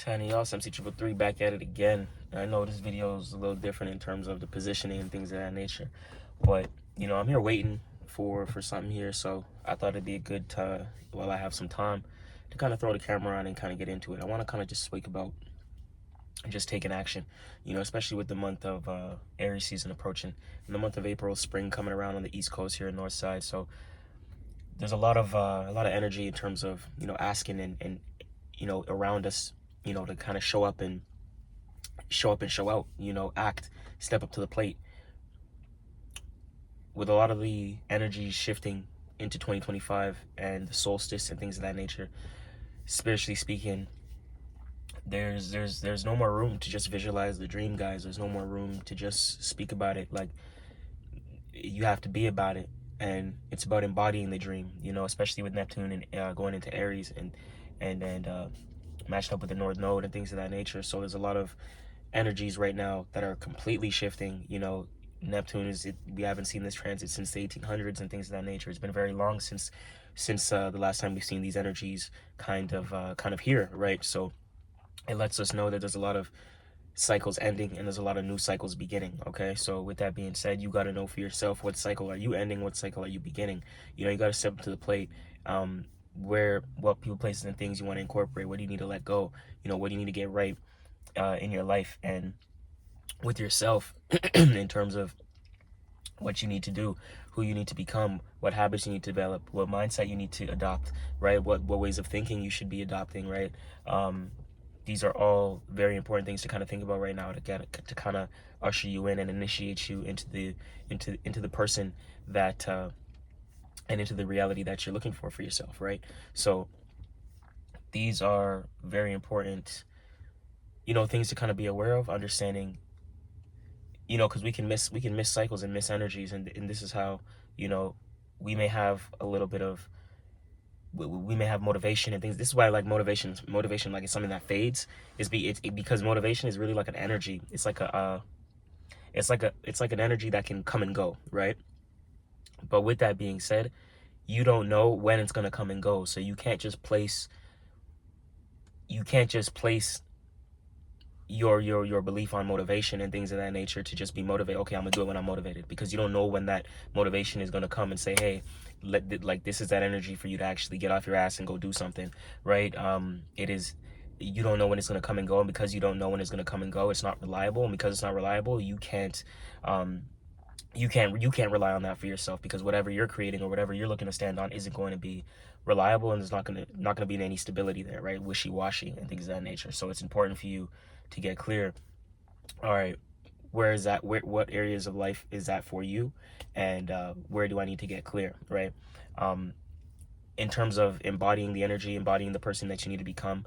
Shiny y'all, MC3 back at it again. I know this video is a little different in terms of the positioning and things of that nature, but I'm here waiting for something here, so I thought it'd be a good time while I have some time to kind of throw the camera on and kind of get into it. I want to kind of just speak about just taking action, especially with the month of Aries season approaching, in the month of April, spring coming around on the East Coast here in North Side. So there's a lot of energy in terms of asking and around us, to kind of show up and show out, act, step up to the plate. With a lot of the energy shifting into 2025 and the solstice and things of that nature, spiritually speaking, there's no more room to just visualize the dream, guys. There's no more room to just speak about it. Like, you have to be about it, and it's about embodying the dream, especially with Neptune and going into Aries and matched up with the North Node and things of that nature. So there's a lot of energies right now that are completely shifting. Neptune we haven't seen this transit since the 1800s and things of that nature. It's been very long since the last time we've seen these energies kind of here, right? So it lets us know that there's a lot of cycles ending and there's a lot of new cycles beginning. Okay, so with that being said, you got to know for yourself, what cycle are you ending, what cycle are you beginning. You got to step up to the plate. What people, places, and things you want to incorporate, what do you need to let go, what do you need to get right in your life and with yourself in terms of what you need to do, who you need to become, what habits you need to develop, what mindset you need to adopt, right? What ways of thinking you should be adopting, right? These are all very important things to kind of think about right now to kind of usher you in and initiate you into the person that and into the reality that you're looking for yourself, right? So these are very important, things to kind of be aware of, understanding, because we can miss cycles and miss energies, and this is how, we may have a little bit of, we may have motivation and things. This is why I like motivation, like it's something that fades, because motivation is really like an energy. It's like an energy that can come and go, right? But with that being said, you don't know when it's going to come and go, so you can't just place your belief on motivation and things of that nature to just be motivated. Okay, I'm gonna do it when I'm motivated, because you don't know when that motivation is gonna come and say, hey, this is that energy for you to actually get off your ass and go do something, right? You don't know when it's gonna come and go, and because you don't know when it's gonna come and go, it's not reliable, and because it's not reliable, you can't rely on that for yourself, because whatever you're creating or whatever you're looking to stand on isn't going to be reliable, and there's not gonna be any stability there, right? Wishy-washy and things of that nature. So it's important for you to get clear. All right, where is that? What areas of life is that for you, and where do I need to get clear, right? In terms of embodying the energy, embodying the person that you need to become,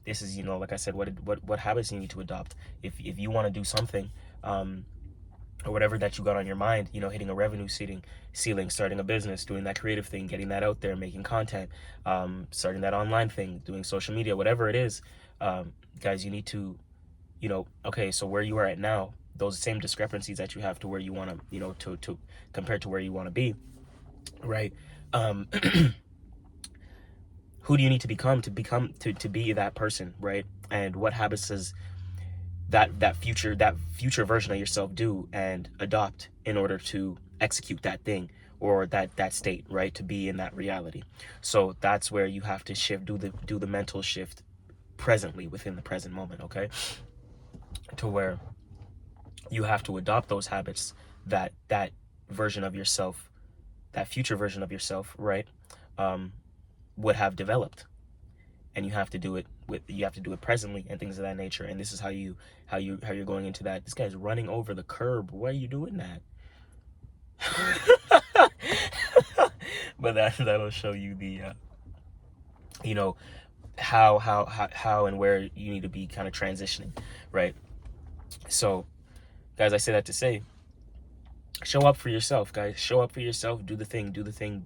this is, like I said, what habits you need to adopt. If you want to do something, or whatever that you got on your mind, hitting a revenue ceiling, starting a business, doing that creative thing, getting that out there, making content, starting that online thing, doing social media, whatever it is, guys, you need to, okay, so where you are at now, those same discrepancies that you have to where you want to, to compared to where you want to be, right? Who do you need to become to be that person, right? And what habits does that future version of yourself do and adopt in order to execute that thing or that state, right? To be in that reality. So that's where you have to shift, do the mental shift presently, within the present moment, okay? To where you have to adopt those habits that version of yourself, that future version of yourself, right, would have developed. And you have to do it presently and things of that nature. And this is how you're going into that. This guy's running over the curb. Why are you doing that? But that'll show you the how and where you need to be kind of transitioning, right? So, guys, I say that to say, show up for yourself, guys. Show up for yourself. Do the thing,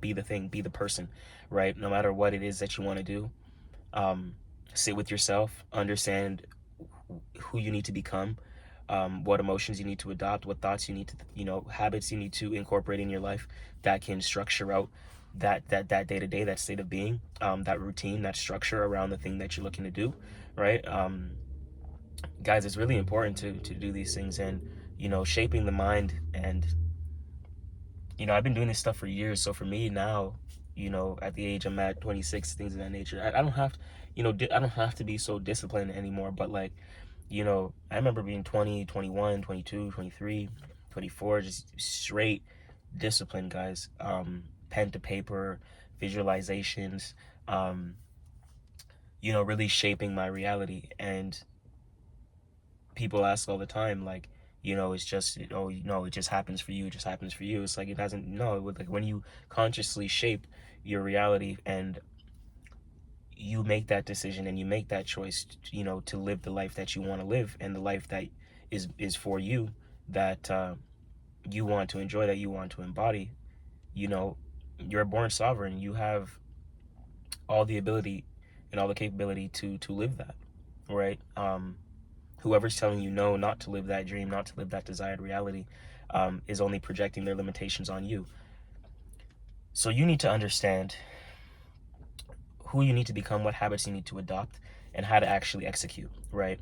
be the person, right? No matter what it is that you want to do. Sit with yourself, understand who you need to become, what emotions you need to adopt, what thoughts you need to, habits you need to incorporate in your life that can structure out that day to day, that state of being, that routine, that structure around the thing that you're looking to do, right? Guys, it's really important to do these things, and shaping the mind. And I've been doing this stuff for years. So for me now, at the age I'm at, 26, things of that nature, I don't have to, I don't have to be so disciplined anymore. But like, I remember being 20, 21, 22, 23, 24, just straight discipline, guys. Pen to paper, visualizations, really shaping my reality. And people ask all the time, like, it's just, oh, it just happens for you. It just happens for you. It's like, it doesn't, no, like when you consciously shape your reality, and you make that decision and you make that choice, to live the life that you want to live, and the life that is for you, that you want to enjoy, that you want to embody, you're a born sovereign. You have all the ability and all the capability to live that, right? Whoever's telling you no, not to live that dream, not to live that desired reality, is only projecting their limitations on you. So you need to understand who you need to become, what habits you need to adopt, and how to actually execute, right?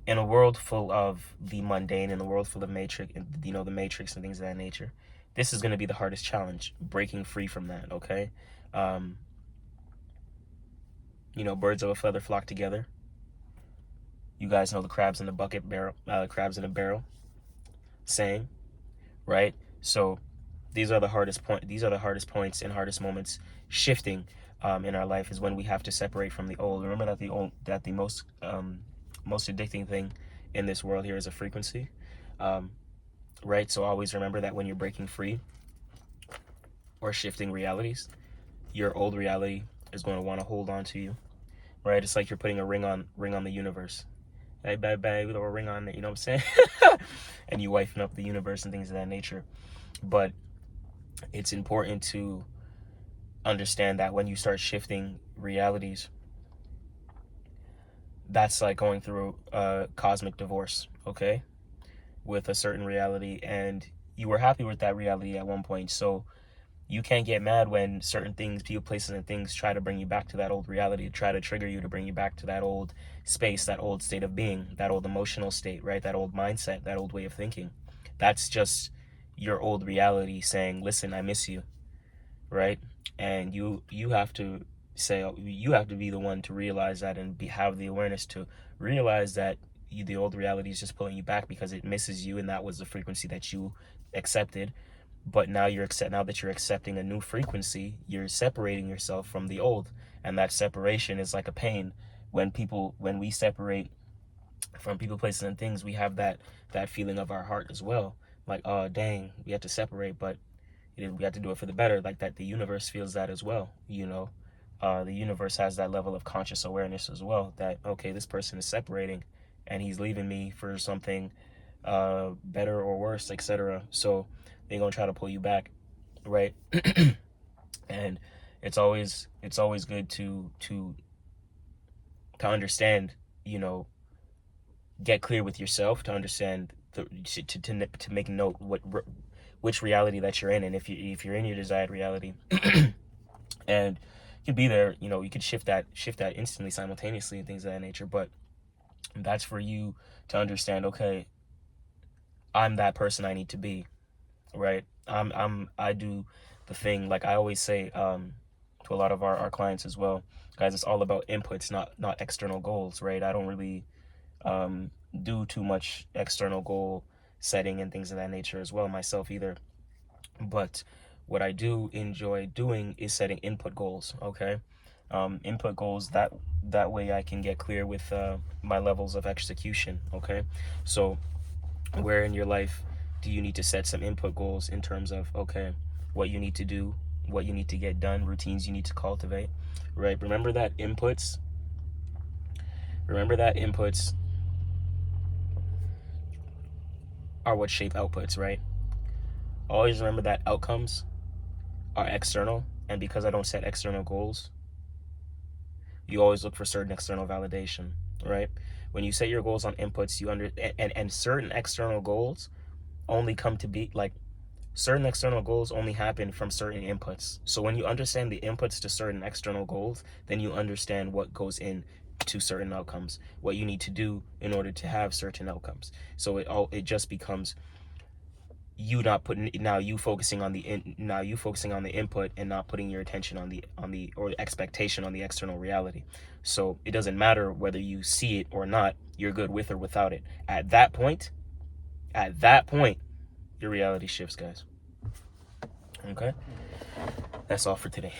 In a world full of the mundane, in a world full of matrix, the matrix and things of that nature, this is going to be the hardest challenge, breaking free from that, okay? Birds of a feather flock together. You guys know the crabs in the bucket barrel, crabs in a barrel saying, right? So these are the hardest points and hardest moments shifting in our life, is when we have to separate from the old. Remember that the most addicting thing in this world here is a frequency, right? So always remember that when you're breaking free or shifting realities, your old reality is going to want to hold on to you, right? It's like you're putting a ring on the universe. Hey, babe, with a ring on it, you know what I'm saying? And you wifing up the universe and things of that nature. But it's important to understand that when you start shifting realities, that's like going through a cosmic divorce, okay, with a certain reality, and you were happy with that reality at one point. So you can't get mad when certain things, people, places, and things try to bring you back to that old reality, try to trigger you to bring you back to that old space, that old state of being, that old emotional state, right? That old mindset, that old way of thinking. That's just your old reality saying, listen, I miss you, right? And you have to say, you have to be the one to realize that, and have the awareness to realize that the old reality is just pulling you back because it misses you, and that was the frequency that you accepted. But now now that you're accepting a new frequency, you're separating yourself from the old, and that separation is like a pain. When we separate from people, places, and things, we have that feeling of our heart as well, like, oh dang, we have to separate, but we have to do it for the better. Like that, the universe feels that as well. The universe has that level of conscious awareness as well, that okay, this person is separating, and he's leaving me for something better or worse, etc. So they're gonna try to pull you back, right? And it's always good to understand, get clear with yourself, to understand to make note which reality that you're in, and if you're in your desired reality, and you could be there, you could shift that instantly, simultaneously, and things of that nature. But that's for you to understand, okay, I'm that person I need to be, right? I do the thing, like I always say, to a lot of our clients as well, guys, it's all about inputs, not external goals, right? I don't really do too much external goal setting and things of that nature as well myself either. But what I do enjoy doing is setting input goals, okay? Input goals, that way I can get clear with my levels of execution, okay? So where in your life do you need to set some input goals in terms of, okay, what you need to do, what you need to get done, routines you need to cultivate, right? Remember that inputs are what shape outputs, right? Always remember that outcomes are external, and because I don't set external goals, you always look for certain external validation, right? When you set your goals on inputs, and certain external goals only come to be, like, Certain external goals only happen from certain inputs. So when you understand the inputs to certain external goals, then you understand what goes in to certain outcomes, what you need to do in order to have certain outcomes. So it just becomes you not putting now you focusing on the input and not putting your attention on the or expectation on the external reality. So it doesn't matter whether you see it or not, you're good with or without it. At that point your reality shifts, guys. Okay, that's all for today.